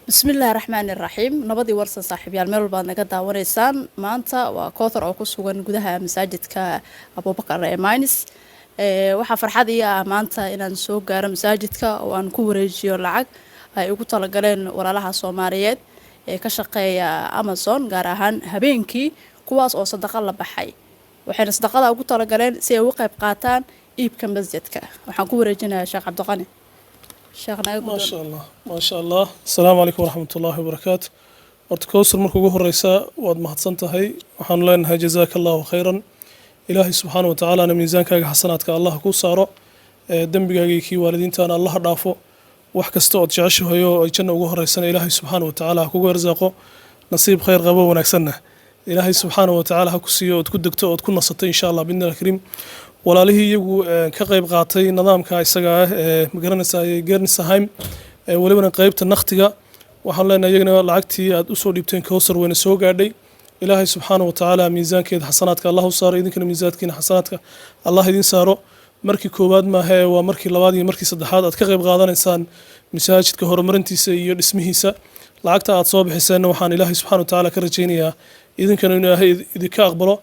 بسم الله الرحمن الرحيم نبضي ورسن صاحب يا الميل بعد نقد داونيسان مانتا وكوثر أو كسوغن جودها مساجد كأبو بكر ماينس waxaa farxadii ah maanta inaan soo gaaro masaajidka oo aan ku wareejiyo lacag ay ugu tala galeen walaalaha Soomaaliyeed ee ka shaqeeya Amazon gaar ahaan habeenkii kuwaas oo sadaqa la baxay waxayna sadaqada ugu tala galeen si ay uga qayb qaataan iibka masjidka waxaan ku wareejinayaa Sheekh Cabdiqani ما شاء الله السلام عليكم ورحمة الله وبركاته ورتكوسر مركو جوه الرئيسة واد محصنتهاي وحن لنا جزاك الله خيرا إلهي سبحانه وتعالى أنا ميزانك حسناتك الله كوسارو دنبقاقي كي والدين تانا الله رافو وحكستو تجعشه هيو يجنة جوه الرئيسة إلهي سبحانه وتعالى كوجو رزاقه نصيب خير غبا ونكسنه إلهي سبحانه وتعالى هكوسيو وتكدكتو وتكون نصتي إن شاء الله بإذن الكريم walaalihii iyagu ka qayb qaatay nidaamka isaga ah magaranaysaa Geernisaheim walibana qaybta naqtiga waxaan leenahay iyagana lacagtii aad u soo dhiibteen Kowsar wayna soo gaadhay ilaahay subxaanahu wa ta'aala miisaankeeda xasanaadka Allah u saaro idinkana miisaankiina xasanaadka Allah idin saaro markii koowaad ma aha waa markii labaad iyo markii saddexaad aad ka qayb qaadanaysaan masaajidka horumarintiisa iyo dhismihiisa lacagta aad soo bixiseen waxaan ilaahay subxaanahu wa ta'aala ka rajaynayaa idinkana inuu ilaahay idinka aqbalo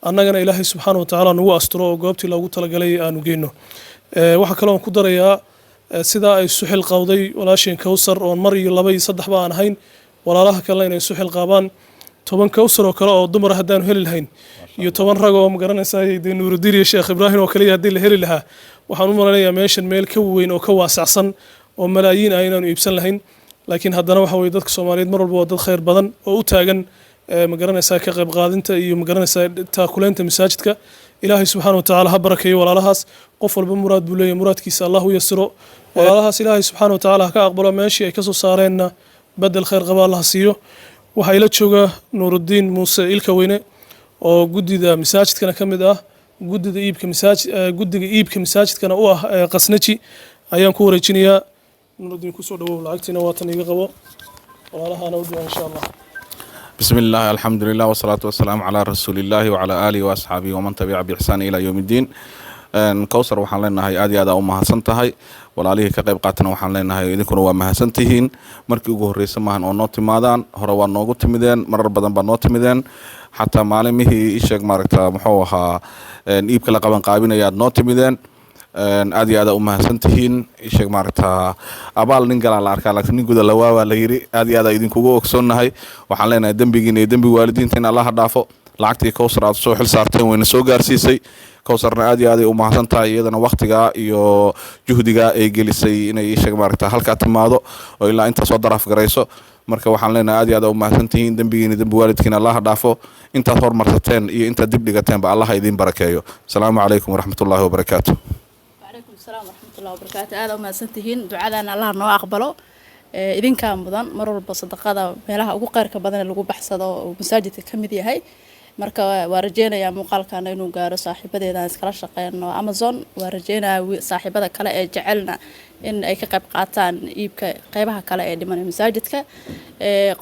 annagana ilaahay subxaanahu wa ta'aala nagu asturo oo goobtii loogu talagalay aanu geyno waxa kale oo ku darayaa sida ay suxil qawday walaasheen Kowsar oo mar iyo laba iyo saddex baan ahayn walaalaha kale inay suxil qaabaan 10 Kowsar oo kale oo dumar hadaan heli lahayn iyo 10 rag oo magaranaysaa Nuuruddin iyo Sheekh Ibraahim oo kale hadii la heli lahaa waxaan u maleynayaa meeshan meel ka weyn oo ka waasacsan oo malaayiin ay inaanu iibsan lahayn laakiin haddana waxa way dadka Soomaaliyeed mar walba dad khayr badan oo u taagan magaranaysaa ka qayb qaadinta iyo magaranaysaa taakuleenta masaajidka ilaahay subxaanahu wa ta'aala ha barakeeyo walaalahaas qof walba muraad buu leeyahay muraadkiisa Allah u yasiro walaalahaas ilaahay subxaanahu wa ta'aala ka aqbalo meeshii ay ka soo saareenna badal khayr qaba Allah siiyo waxa ila jooga Nuuruddin Muuse ilka weyne oo gudida masaajidkana kamid ah gudida iibka masaajidkana u ah qasnaji ayaan ku wareejinayaa Nuuruddin ku soo dhawow lacagtina waa tan iga qabo walaalahana u ducaa insha Allah بسم الله الحمد لله والصلاة والسلام على رسول الله وعلى آله وأصحابه ومن تبع بإحسان إلى يوم الدين كوثر waxaan leenahay aad iyo aad u mahadsantahay walaalihii ka qayb qaatana waxaan leenahay idinkuna waa mahadsantihiin markii ugu horeysay maahan oo noo timaadaan hore waa noogu timideen marar badan baa noo timideen xataa maalimihii sheeg maaragtaa muxuu ahaa iibka la qaban qaabinaya aad noo timideen aad iyo aad u mahadsantihiin sheeg maaragtaa abaal nin gala la arkaa laakiin nin guda la waa la yiri aad iyo aad idinkugu ogsoonahay waxaan leenahay dambigiina iyo dambi waalidiinta in Allah dhaafo lacagtii Kowsar aad soo xil saarteen wayna soo gaarsiisay Kowsarna aad iyo aad u mahadsantahay iyadana waqtiga iyo juhdiga ay gelisay inay sheeg maaragtaa halka timaado oo ilaa inta soo daraaf garayso marka waxaan leenahay aad iyo aad u mahadsantihiin dambigiina dambi waalidkiina Allah dhaafo inta hormarsateen iyo inta dib dhigateen ba Allah idin barakeeyo assalaamu calaykum waraxmatullaahi wabarakaatuh السلام ورحمة الله وبركاته هذا وما سنتهين دعاءنا الله نوع أقبله إذن كان بدن مرور بصدقة ملها أقول قارك بدن اللي جو بحث هذا ومساجد كمية هاي مركا ورجينا يا مقال كان إنه جار صاحب بدي إذا نسكر شقة إنه أمازون ورجينا صاحب هذا كلا جعلنا إن أي كقب قاتان يبقى قيبها كلا اللي من مساجدك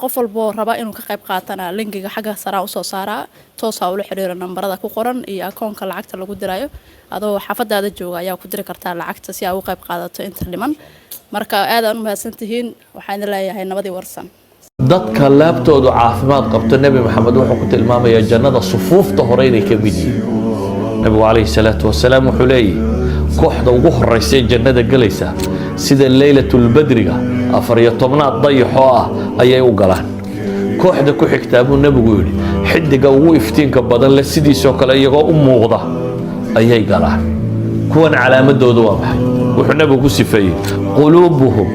قفل بو ربا إنه كقب قاتنا لينك حاجة صار وصو صار توصل حرير النمبر ذا كقرن يكون كالعكس اللي قد رايه adoo xaafadaada jooga ayaa ku diri kartaa lacagta si aad u qayb qaadato inta liman marka aad aan u mahadsantihiin waxaan leeyahay nabadii warsan dadka laabtoodu caafimaad qabto nabi maxamed wuxuu ku tilmaamayaa jannada sufuufta hore inay ka mid yihiin nabigu calayhi salaatu wasalaam wuxuu leeyahay kooxda ugu horeysa jannada galaysa sida laylatul badriga 14aad dayaxoo ah ayay u galaan kooxda ku xigtaa buu nabigu yiri xidiga ugu iftiinka badan la sidiisoo kale iyagoo u muuqda ayay galaan kuwan calaamadoodu waa maxay wuxuu nabigu ku sifeeyay qulubuhum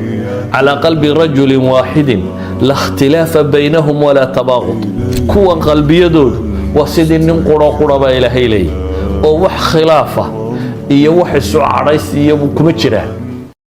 ala qalbi rajulin waahidin la ikhtilaafa baynahum wala tabaghud kuwan qalbiyadoodu waa sidii nin qura ba ilaahay leeyahay oo wax khilaafa iyo wax isu carays iyo kuma jiraan